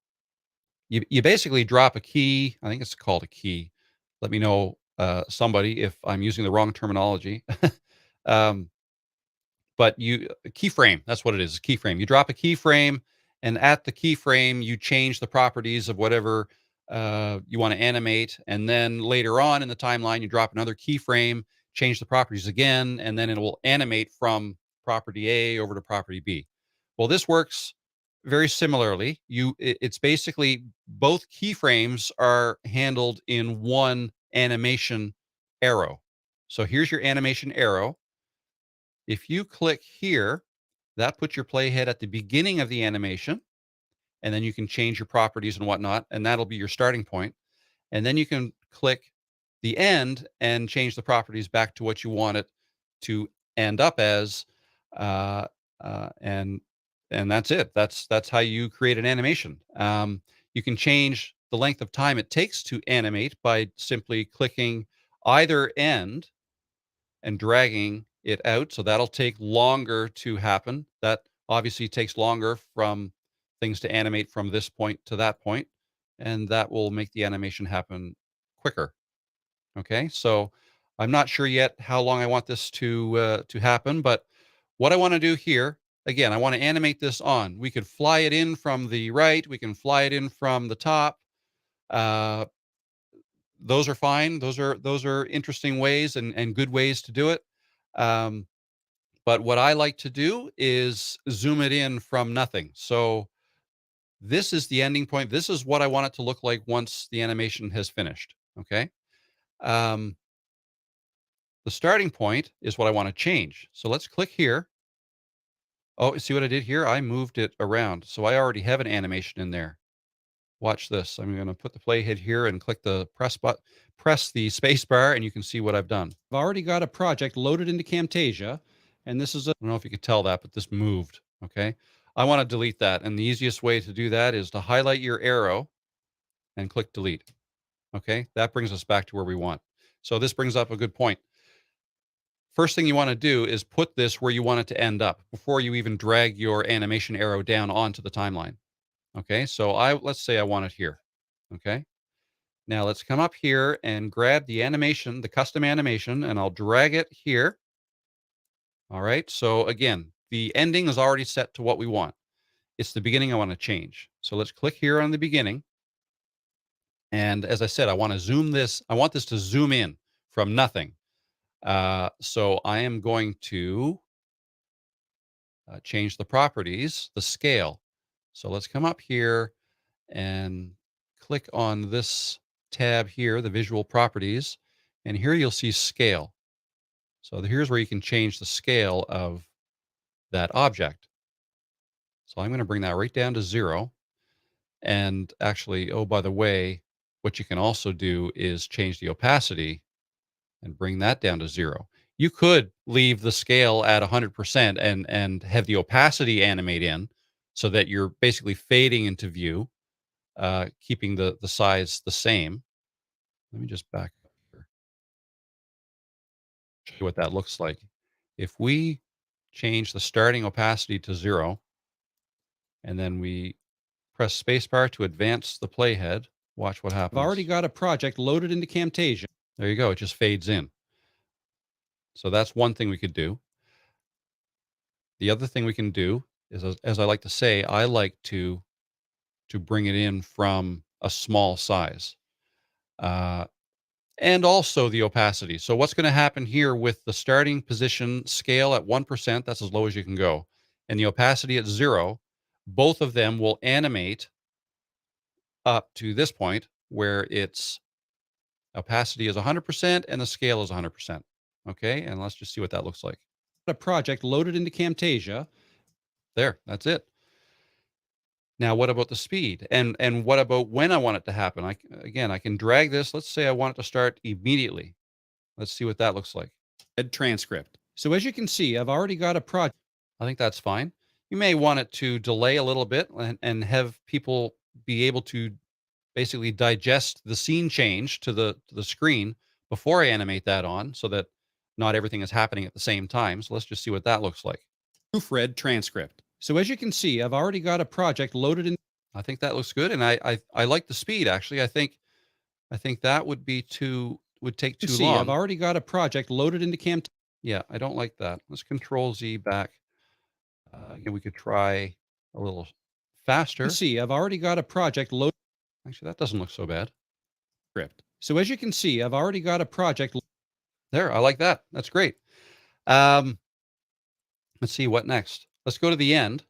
you basically drop a key. I think it's called a key. Let me know, somebody, if I'm using the wrong terminology. um, but a keyframe, that's what it is, a keyframe. You drop a keyframe, and at the keyframe, you change the properties of whatever you want to animate. And then later on in the timeline, you drop another keyframe, change the properties again, and then it will animate from property A over to property B. Well, this works very similarly. It's basically both keyframes are handled in one animation arrow. So here's your animation arrow. If you click here, that puts your playhead at the beginning of the animation, and then you can change your properties and whatnot, and that'll be your starting point. And then you can click the end and change the properties back to what you want it to end up as, uh, and that's it. That's how you create an animation. You can change the length of time it takes to animate by simply clicking either end and dragging it out. So that'll take longer to happen. That obviously takes longer from things to animate from this point to that point, and that will make the animation happen quicker. Okay, so I'm not sure yet how long I want this to happen, but what I want to do here, again, I want to animate this on. We could fly it in from the right. We can fly it in from the top. Uh, those are fine. Those are interesting ways and good ways to do it. Um, But what I like to do is zoom it in from nothing. So this is the ending point. This is what I want it to look like once the animation has finished. Okay. Um, the starting point is what I want to change. So let's click here. Oh, see what I did here? I moved it around. So I already have an animation in there. Watch this. I'm going to put the playhead here and click the press the space bar, and you can see what I've done. I've already got a project loaded into Camtasia, and this is I don't know if you could tell that, but this moved. Okay. I want to delete that. And the easiest way to do that is to highlight your arrow and click delete. Okay. That brings us back to where we want. So this brings up a good point. First thing you want to do is put this where you want it to end up before you even drag your animation arrow down onto the timeline. Okay. So let's say I want it here. Okay. Now let's come up here and grab the animation, the custom animation, and I'll drag it here. All right. So again, the ending is already set to what we want. It's the beginning I want to change. So let's click here on the beginning. And as I said, I want to zoom this. I want this to zoom in from nothing. So I am going to change the properties, the scale. So let's come up here and click on this tab here, the visual properties. And here you'll see scale. So here's where you can change the scale of that object. So I'm going to bring that right down to 0. And actually, oh, by the way, what you can also do is change the opacity and bring that down to 0. You could leave the scale at 100% and have the opacity animate in so that you're basically fading into view, keeping the size the same. Let me just back up here. Show you what that looks like. If we change the starting opacity to 0, and then we press spacebar to advance the playhead, watch what happens. I've already got a project loaded into Camtasia. There you go. It just fades in. So that's one thing we could do. The other thing we can do is, as I like to say, I like to bring it in from a small size. And also the opacity. So what's going to happen here with the starting position scale at 1%, that's as low as you can go, and the opacity at 0, both of them will animate up to this point where it's Opacity is 100% and the scale is 100%. Okay, and let's just see what that looks like. A project loaded into Camtasia. There, that's it. Now, what about the speed? And what about when I want it to happen? Again, I can drag this. Let's say I want it to start immediately. Let's see what that looks like. Transcript. So as you can see, I've already got a project. I think that's fine. You may want it to delay a little bit and have people be able to basically digest the scene change to the screen before I animate that on, so that not everything is happening at the same time. So let's just see what that looks like. Proofread transcript. So as you can see, I've already got a project loaded in. I think that looks good, and I like the speed actually. I think that would take too long. I've already got a project loaded into Camtasia. Yeah, I don't like that. Let's Control Z back. Again, we could try a little faster. See, I've already got a project loaded. Actually, that doesn't look so bad. Script. So as you can see, I've already got a project. There, I like that. That's great. Let's see what next. Let's go to the end.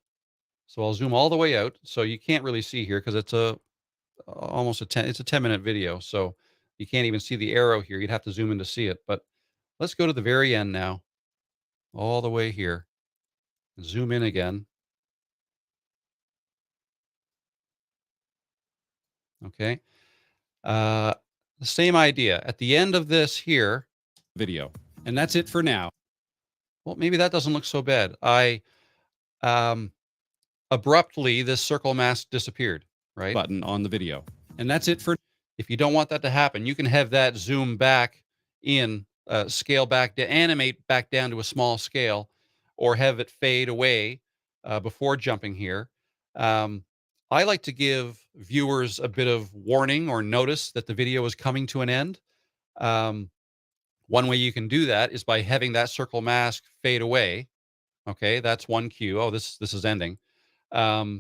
So I'll zoom all the way out. So you can't really see here because it's almost it's a 10-minute video. So you can't even see the arrow here. You'd have to zoom in to see it. But let's go to the very end now, all the way here. Zoom in again. Okay. The same idea at the end of this here video. And that's it for now. Well, maybe that doesn't look so bad. Abruptly, this circle mask disappeared, right? Button on the video. And that's it for. If you don't want that to happen, you can have that zoom back in, scale back to animate back down to a small scale, or have it fade away before jumping here. I like to give viewers a bit of warning or notice that the video is coming to an end. One way you can do that is by having that circle mask fade away. Okay, that's one cue. Oh, this is ending. Another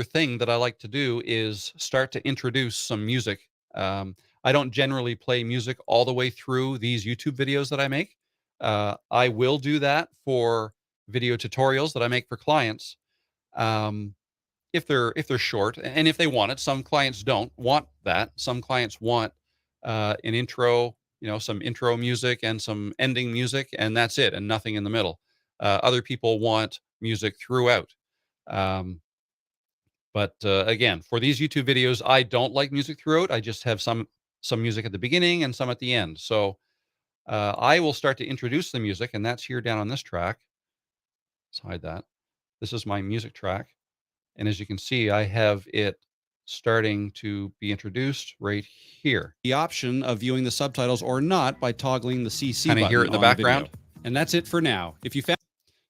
thing that I like to do is start to introduce some music. I don't generally play music all the way through these YouTube videos that I make. I will do that for video tutorials that I make for clients. If they're short and if they want it. Some clients don't want that. Some clients want an intro, some intro music and some ending music, and that's it, and nothing in the middle. Other people want music throughout. But again, for these YouTube videos, I don't like music throughout. I just have some music at the beginning and some at the end. So I will start to introduce the music, and that's here down on this track. Let's hide that. This is my music track. And as you can see, I have it starting to be introduced right here. The option of viewing the subtitles or not by toggling the CC button. Kind of hear it in the background. And that's it for now. If you found.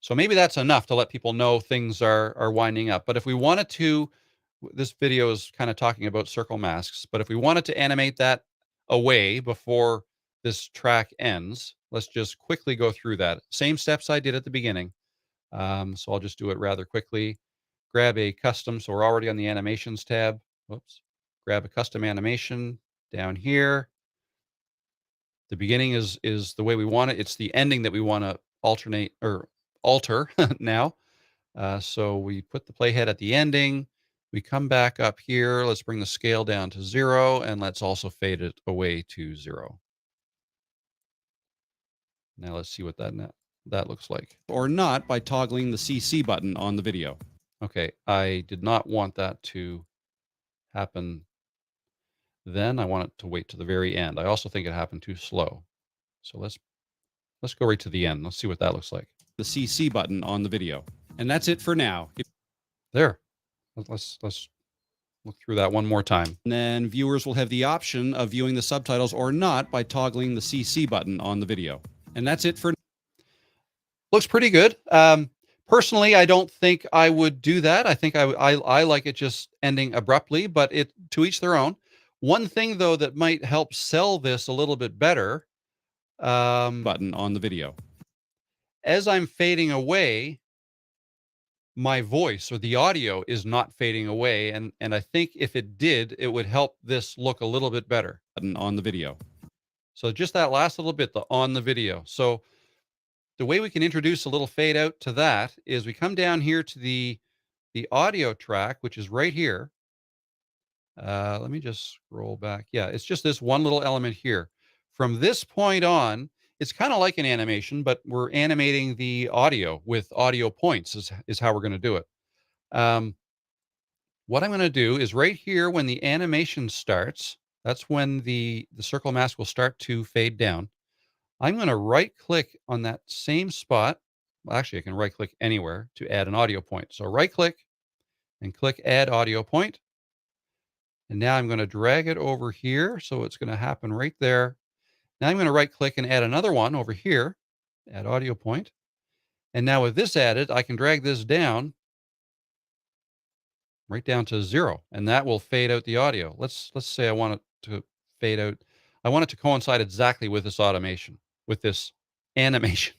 So maybe that's enough to let people know things are winding up. But if we wanted to, this video is kind of talking about circle masks, but if we wanted to animate that away before this track ends, let's just quickly go through that. Same steps I did at the beginning. So I'll just do it rather quickly. Grab a custom. So we're already on the animations tab. Whoops. Grab a custom animation down here. The beginning is the way we want it. It's the ending that we want to alternate or alter now. So we put the playhead at the ending. We come back up here. Let's bring the scale down to 0, and let's also fade it away to 0. Now let's see what that looks like. Or not by toggling the CC button on the video. Okay, I did not want that to happen then. I want it to wait to the very end. I also think it happened too slow. So let's go right to the end. Let's see what that looks like. The CC button on the video. And that's it for now. There. Let's look through that one more time. And then viewers will have the option of viewing the subtitles or not by toggling the CC button on the video. And that's it for. Looks pretty good. Personally, I don't think I would do that. I think I like it just ending abruptly, but to each their own. One thing though that might help sell this a little bit better. Button on the video. As I'm fading away, my voice or the audio is not fading away, and I think if it did, it would help this look a little bit better. Button on the video. So just that last little bit, the on the video. So the way we can introduce a little fade out to that is we come down here to the audio track, which is right here. Let me just scroll back. Yeah, it's just this one little element here. From this point on, it's kind of like an animation, but we're animating the audio with audio points is how we're going to do it. Um, what I'm going to do is right here when the animation starts, that's when the circle mask will start to fade down. I'm going to right click on that same spot. Well, actually, I can right click anywhere to add an audio point. So right click and click add audio point. And now I'm going to drag it over here. So it's going to happen right there. Now I'm going to right click and add another one over here, add audio point. And now with this added, I can drag this down right down to 0, and that will fade out the audio. Let's say I want it to fade out. I want it to coincide exactly with this automation, with this animation.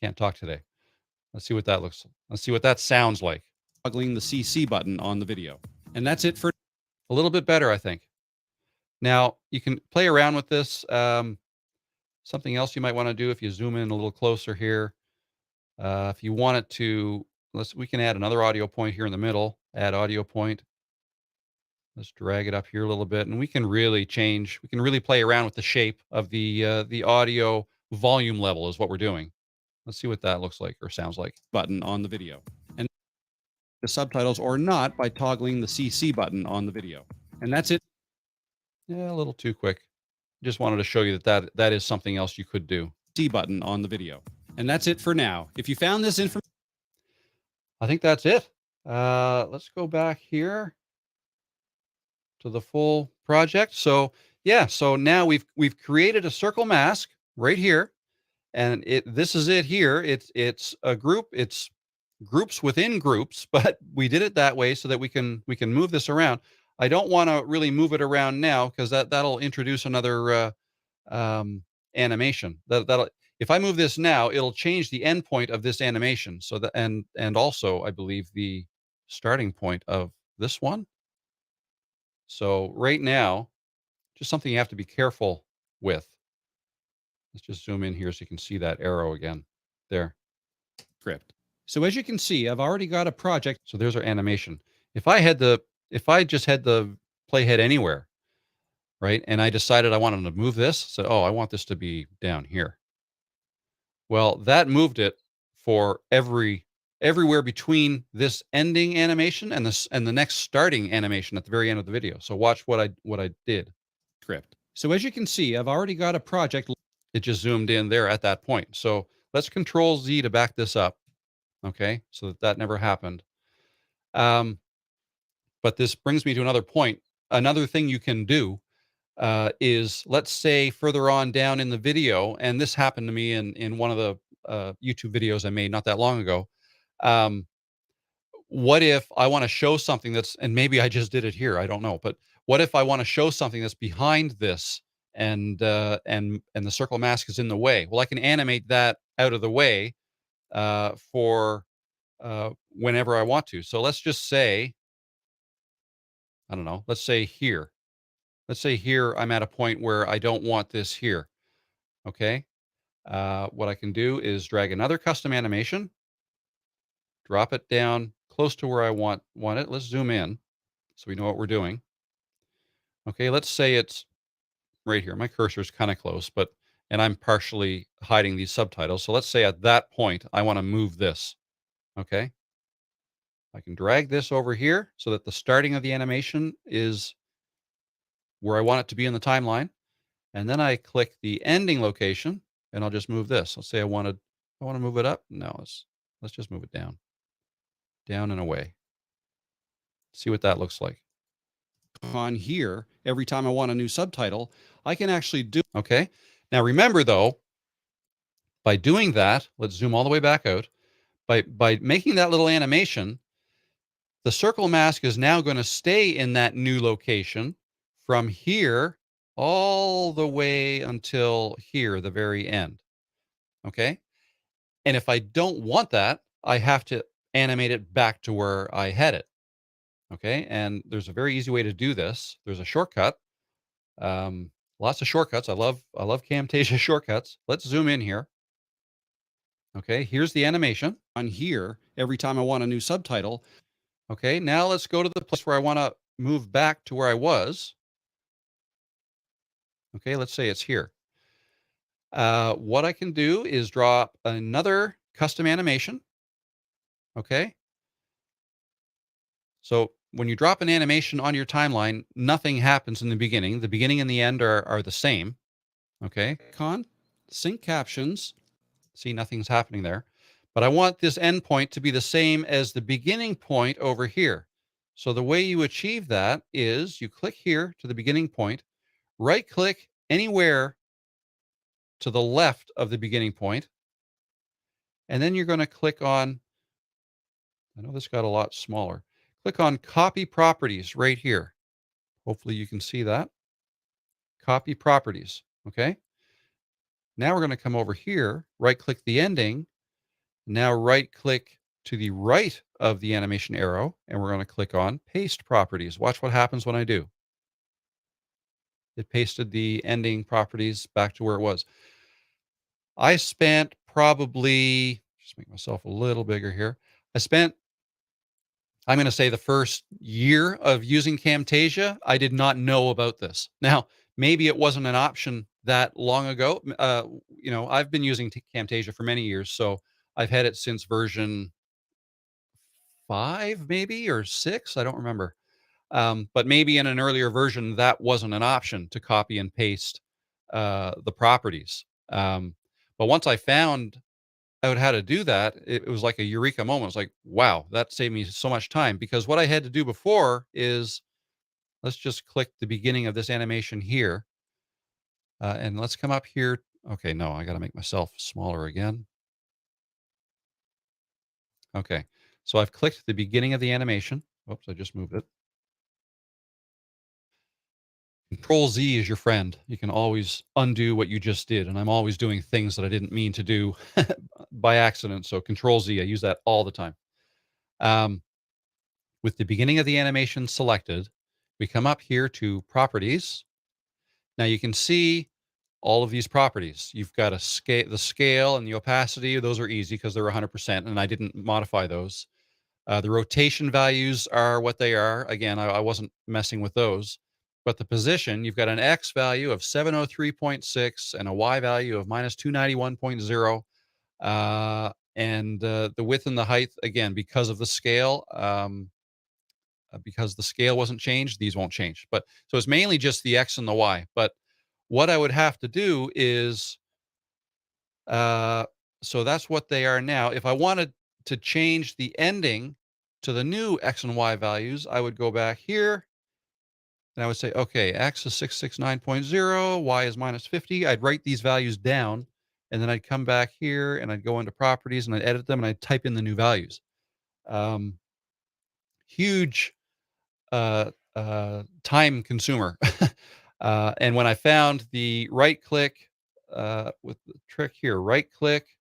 Can't talk today. Let's see what that looks like. Let's see what that sounds like. Toggling the CC button on the video. And that's it for a little bit better, I think. Now, you can play around with this. Something else you might want to do if you zoom in a little closer here. If you want it to, we can add another audio point here in the middle. Add audio point. Let's drag it up here a little bit, and we can really change. We can really play around with the shape of the audio volume level is what we're doing. Let's see what that looks like or sounds like. Button on the video. And the subtitles or not by toggling the CC button on the video. And that's it. Yeah, a little too quick. Just wanted to show you that is something else you could do. C button on the video. And that's it for now. If you found this information, I think that's it. Let's go back here to the full project. So yeah, so now we've created a circle mask right here, and this is it here. It's a group. It's groups within groups, but we did it that way so that we can move this around. I don't want to really move it around now because that'll introduce another animation. That'll if I move this now, it'll change the endpoint of this animation. So that and also I believe the starting point of this one. So right now, just something you have to be careful with. Let's just zoom in here so you can see that arrow again. There. script. So as you can see, I've already got a project. So there's our animation. If I just had the playhead anywhere, right? And I decided I wanted to move this, so oh, I want this to be down here. Well, that moved it for everywhere between this ending animation and the next starting animation at the very end of the video. So watch what I did. Script. So as you can see, I've already got a project. It just zoomed in there at that point. So let's Control Z to back this up. Okay, so that never happened. But this brings me to another point. Another thing you can do is, let's say further on down in the video, and this happened to me in one of the YouTube videos I made not that long ago. What if I want to show something that's, and maybe I just did it here, I don't know, but what if I want to show something that's behind this and the circle mask is in the way? Well, I can animate that out of the way for whenever I want to. So let's just say, I don't know, let's say here. Let's say here I'm at a point where I don't want this here. Okay. What I can do is drag another custom animation, drop it down close to where I want it. Let's zoom in so we know what we're doing. Okay, let's say it's right here. My cursor is kind of close, and I'm partially hiding these subtitles. So let's say at that point, I want to move this. Okay. I can drag this over here so that the starting of the animation is where I want it to be in the timeline. And then I click the ending location and I'll just move this. Let's say I want to move it up. No, let's just move it down and away. See what that looks like. On here, every time I want a new subtitle, I can actually do. Okay. Now remember though, by doing that, let's zoom all the way back out. By making that little animation, the circle mask is now going to stay in that new location from here all the way until here, the very end. Okay. And if I don't want that, I have to animate it back to where I had it. Okay. And there's a very easy way to do this. There's a shortcut. Lots of shortcuts. I love Camtasia shortcuts. Let's zoom in here. Okay. Here's the animation. On here, every time I want a new subtitle. Okay. Now let's go to the place where I want to move back to where I was, okay, let's say it's here. What I can do is draw up another custom animation. Okay. So when you drop an animation on your timeline, nothing happens in the beginning. The beginning and the end are the same. Okay. Sync captions. See, nothing's happening there. But I want this endpoint to be the same as the beginning point over here. So the way you achieve that is you click here to the beginning point, right click anywhere to the left of the beginning point, and then you're going to click on, I know this got a lot smaller. Click on copy properties right here. Hopefully you can see that. Copy properties. Okay. Now we're going to come over here, right click the ending. Now right click to the right of the animation arrow, and we're going to click on paste properties. Watch what happens when I do. It pasted the ending properties back to where it was. I spent probably, just make myself a little bigger here. I'm going to say the first year of using Camtasia, I did not know about this. Now, maybe it wasn't an option that long ago. I've been using Camtasia for many years, so I've had it since version 5, maybe, or 6. I don't remember. But maybe in an earlier version, that wasn't an option to copy and paste the properties. But once I found out how to do that, it was like a eureka moment. It's like, wow, that saved me so much time, because what I had to do before is, let's just click the beginning of this animation here. And let's come up here. Okay, no, I got to make myself smaller again. Okay, so I've clicked the beginning of the animation. Oops, I just moved it. Control Z is your friend. You can always undo what you just did. And I'm always doing things that I didn't mean to do by accident. So Control Z, I use that all the time. With the beginning of the animation selected, we come up here to properties. Now you can see all of these properties. You've got the scale and the opacity. Those are easy because they're 100%, and I didn't modify those. The rotation values are what they are. Again, I wasn't messing with those. But the position, you've got an X value of 703.6 and a Y value of minus 291.0. And the width and the height, again, because of the scale, because the scale wasn't changed, these won't change. But so it's mainly just the X and the Y. But what I would have to do is, so that's what they are now. If I wanted to change the ending to the new X and Y values, I would go back here and I would say, okay, X is 669.0, Y is minus 50. I'd write these values down, and then I'd come back here and I'd go into properties and I'd edit them and I'd type in the new values. Huge time consumer. And when I found the right click with the trick here, right click,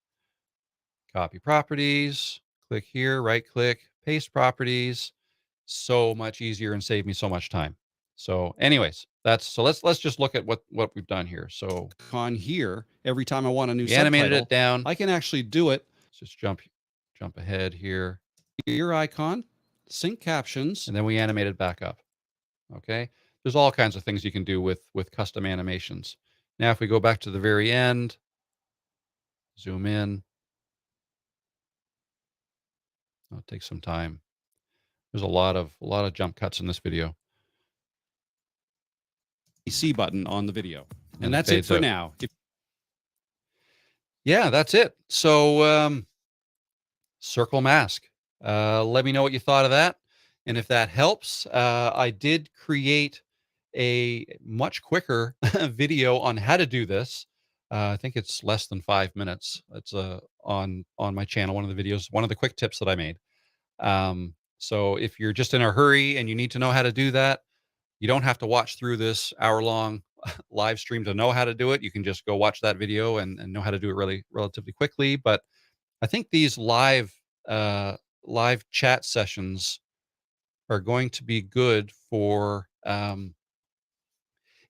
copy properties, click here, right click, paste properties, so much easier and save me so much time. So anyways, let's just look at what we've done here. So On here, every time I want a new we animated subtitle, it down. I can actually do it. Let's just jump ahead here, Ear icon, sync captions, and then we animated back up. Okay. There's all kinds of things you can do with custom animations. Now, if we go back to the very end, zoom in. It'll take some time. There's a lot of jump cuts in this video. C button on the video. And And it that's it fades for out. now. Yeah, that's it. So circle mask. Let me know what you thought of that. And if that helps, I did create a much quicker video on how to do this. I think it's less than 5 minutes. It's on my channel, one of the videos, one of the quick tips that I made. So if you're just in a hurry and you need to know how to do that, you don't have to watch through this hour-long live stream to know how to do it. You can just go watch that video and know how to do it relatively quickly. But I think these live chat sessions are going to be good for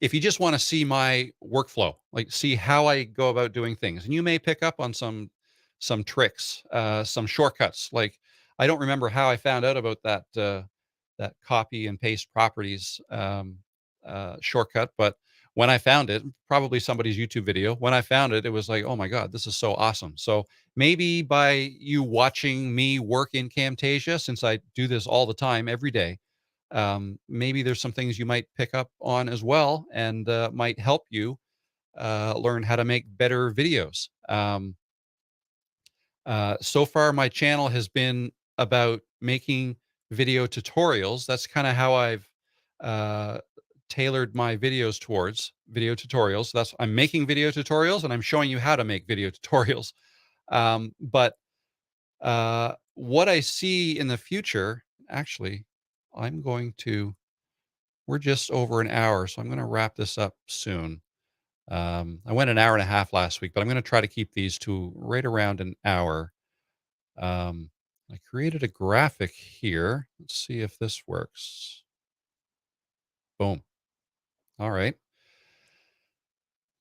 if you just want to see my workflow, like see how I go about doing things. And you may pick up on some tricks, some shortcuts. Like I don't remember how I found out about that that copy and paste properties shortcut. But when I found it, probably somebody's YouTube video, when I found it, it was like, oh my God, this is so awesome. So maybe by you watching me work in Camtasia, since I do this all the time, every day, maybe there's some things you might pick up on as well, and might help you learn how to make better videos. So far, my channel has been about making video tutorials. That's kind of how I've uh, tailored my videos towards video tutorials. That's I'm making video tutorials and I'm showing you how to make video tutorials. But what I see in the future, actually, I'm going to. We're just over an hour, so I'm going to wrap this up soon. I went an hour and a half last week, but I'm going to try to keep these to right around an hour. Um, I created a graphic here. Let's see if this works. Boom. All right.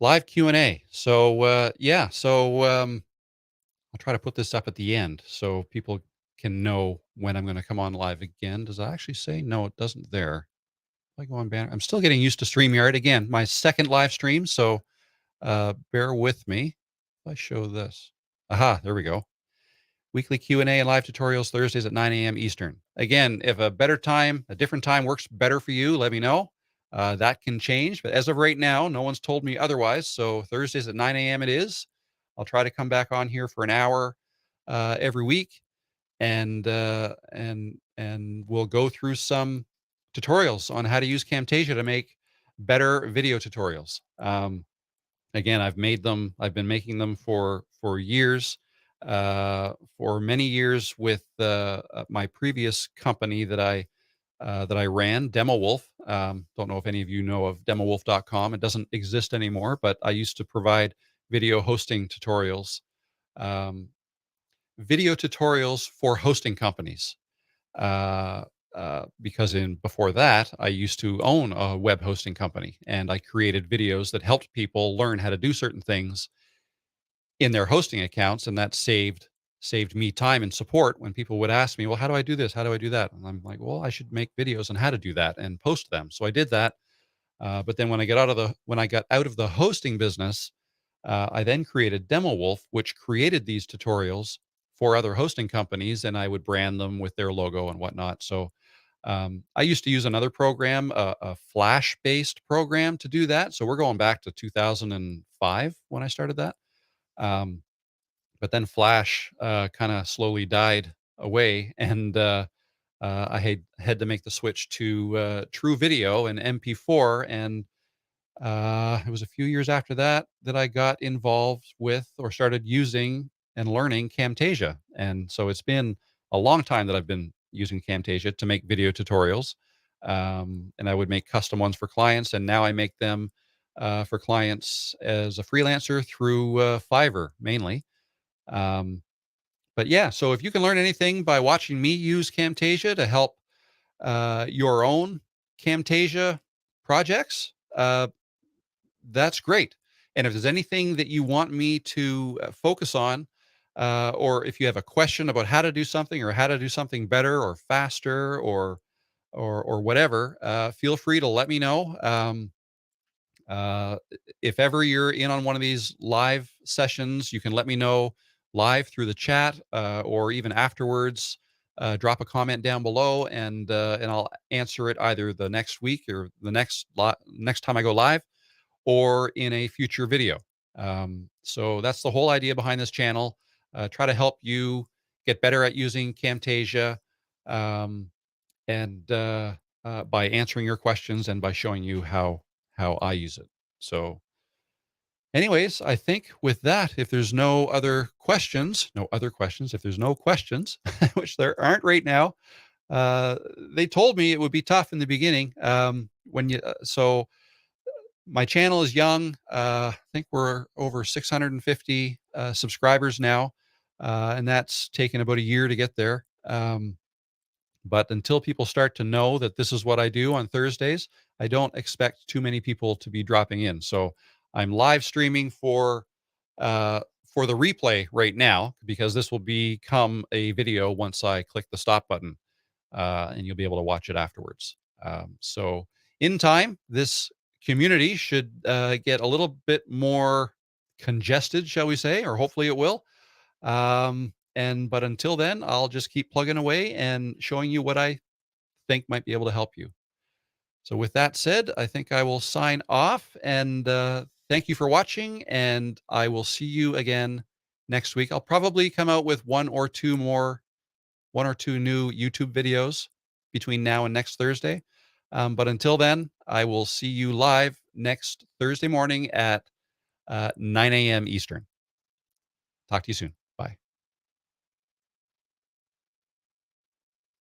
Live Q&A. So yeah, so I'll try to put this up at the end so people can know when I'm going to come on live again. Does it actually say? No, it doesn't there. If I go on banner, I'm still getting used to StreamYard. Again, my second live stream, so bear with me. If I show this. Aha, there we go. Weekly Q&A and live tutorials Thursdays at 9 a.m. Eastern. Again, if a better time, a different time works better for you, let me know. That can change, but as of right now, no one's told me otherwise. So Thursdays at 9 a.m. it is. I'll try to come back on here for an hour every week, and we'll go through some tutorials on how to use Camtasia to make better video tutorials. Again, I've made them. I've been making them for years, for many years with my previous company that I ran, Demo Wolf. Don't know if any of you know of demowolf.com. It doesn't exist anymore, but I used to provide video hosting tutorials, um, video tutorials for hosting companies. Uh, because in before that, I used to own a web hosting company, and I created videos that helped people learn how to do certain things in their hosting accounts, and that saved me time and support when people would ask me, well, how do I do this, how do I do that? And I'm like, well, I should make videos on how to do that and post them. So I did that. But then when I got out of the hosting business, I then created Demo Wolf, which created these tutorials for other hosting companies, and I would brand them with their logo and whatnot. So I used to use another program, a Flash-based program, to do that. So we're going back to 2005 when I started that. Um, but then Flash kind of slowly died away, and I had to make the switch to True Video and MP4, and it was a few years after that that I got involved with or started using and learning Camtasia. And so it's been a long time that I've been using Camtasia to make video tutorials. And I would make custom ones for clients. And now I make them for clients as a freelancer through Fiverr mainly. Um, but yeah, so if you can learn anything by watching me use Camtasia to help your own Camtasia projects, that's great. And if there's anything that you want me to focus on, or if you have a question about how to do something or how to do something better or faster or whatever, feel free to let me know. Uh, if ever you're in on one of these live sessions, you can let me know live through the chat, or even afterwards. Drop a comment down below, and I'll answer it either the next week or the next time I go live, or in a future video. So that's the whole idea behind this channel. Try to help you get better at using Camtasia, um, and by answering your questions and by showing you how I use it. So, anyways, I think with that, if there's no other questions, if there's no questions, which there aren't right now, they told me it would be tough in the beginning. When you so My channel is young. I think we're over 650 subscribers now, and that's taken about a year to get there. But until people start to know that this is what I do on Thursdays, I don't expect too many people to be dropping in. So I'm live streaming for the replay right now, because this will become a video once I click the stop button. and you'll be able to watch it afterwards. So in time, this community should get a little bit more congested, shall we say, or hopefully it will. But until then, I'll just keep plugging away and showing you what I think might be able to help you. So with that said, I think I will sign off, and thank you for watching, and I will see you again next week. I'll probably come out with one or two new YouTube videos between now and next Thursday. But until then, I will see you live next Thursday morning at 9 a.m. Eastern. Talk to you soon.